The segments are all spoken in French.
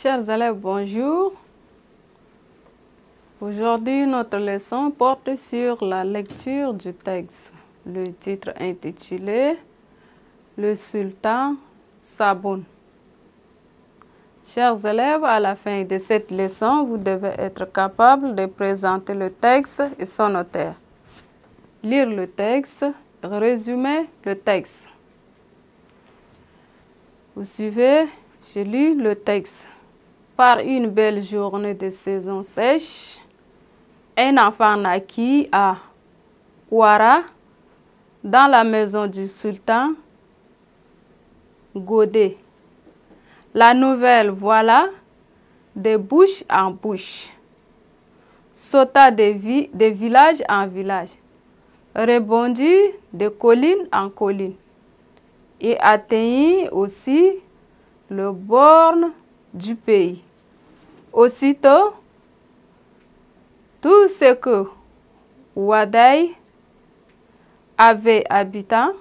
Chers élèves, bonjour. Aujourd'hui, notre leçon porte sur la lecture du texte. Le titre intitulé « Le sultan s'abonne ». Chers élèves, à la fin de cette leçon, vous devez être capable de présenter le texte et son auteur. Lire le texte, résumer le texte. Vous suivez, je lis le texte. Par une belle journée de saison sèche, un enfant naquit à Ouara, dans la maison du sultan Godé. La nouvelle, voilà, de bouche en bouche, sauta de village en village, rebondit de colline en colline, et atteignit aussi le borne du pays. Aussitôt, tout ce que Ouaddaï avait habitants,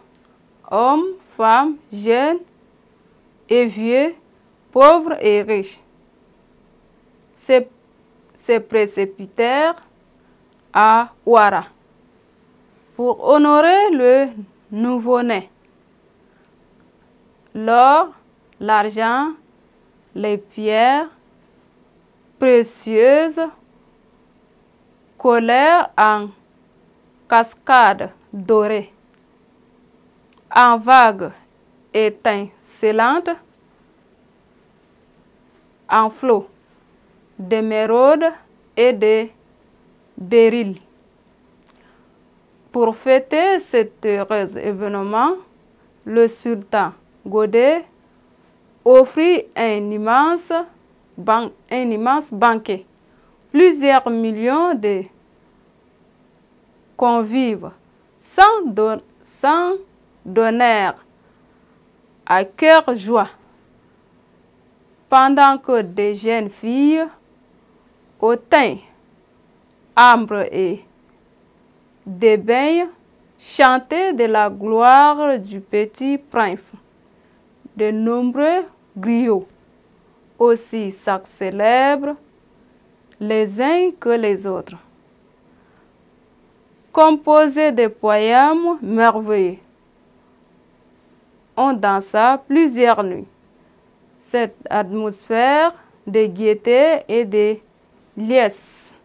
hommes, femmes, jeunes et vieux, pauvres et riches, se précipitèrent à Ouara pour honorer le nouveau-né. L'or, l'argent, les pierres précieuses coulèrent en cascades dorées, en vagues étincelantes, en flots d'émeraudes et de béryl. Pour fêter cet heureux événement, le sultan Godé offrit un immense banquet. Plusieurs millions de convives s'en donnèrent à cœur joie, pendant que des jeunes filles au teint ambre et d'ébène chantaient de la gloire du petit prince. De nombreux griots aussi s'accélèrent les uns que les autres, composés de poèmes merveilleux. On dansa plusieurs nuits. Cette atmosphère de gaieté et de liesse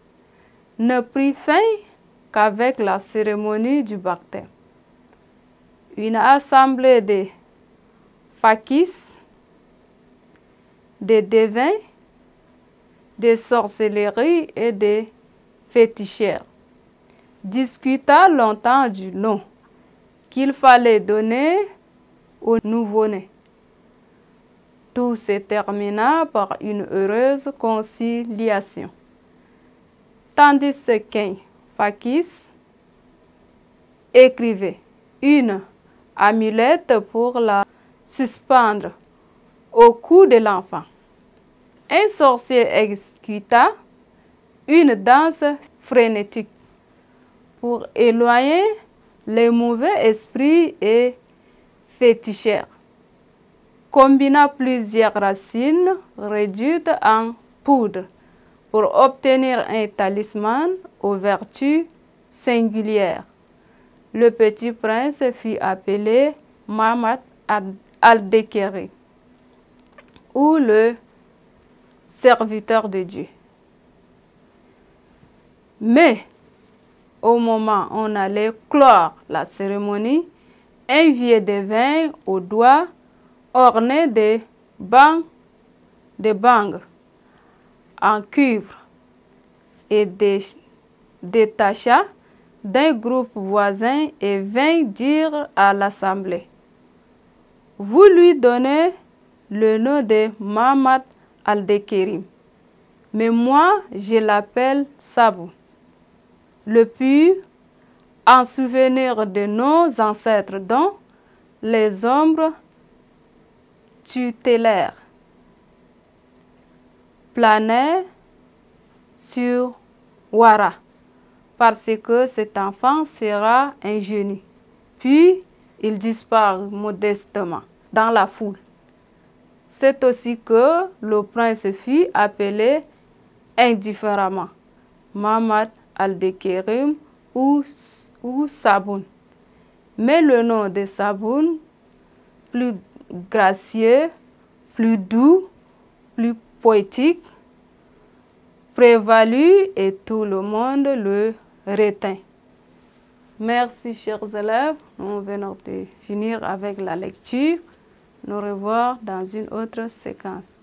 ne prit fin qu'avec la cérémonie du baptême. Une assemblée de fakis, de devins, de sorcellerie et de féticheurs discuta longtemps du nom qu'il fallait donner au nouveau-né. Tout se termina par une heureuse conciliation, tandis qu'un fakis écrivait une amulette pour la suspendre au cou de l'enfant. Un sorcier exécuta une danse frénétique pour éloigner les mauvais esprits et féticheurs, combina plusieurs racines réduites en poudre pour obtenir un talisman aux vertus singulières. Le petit prince fut appelé Mamad al-Dekeri, ou le serviteur de Dieu. Mais au moment où on allait clore la cérémonie, un vieux devin aux doigts ornés de bangs en cuivre et détacha d'un groupe voisin et vint dire à l'assemblée: vous lui donnez le nom de Mamad al-Dekeri, mais moi je l'appelle Sabou, le pur, en souvenir de nos ancêtres dont les ombres tutélaires planaient sur Ouara, parce que cet enfant sera un génie. Puis il disparut modestement dans la foule. C'est aussi que le prince fut appelé indifféremment Mamad al-Dekerim ou Saboun. Mais le nom de Saboun, plus gracieux, plus doux, plus poétique, prévalut et tout le monde le retint. Merci, chers élèves. Nous venons de finir avec la lecture. Nous revoilà dans une autre séquence.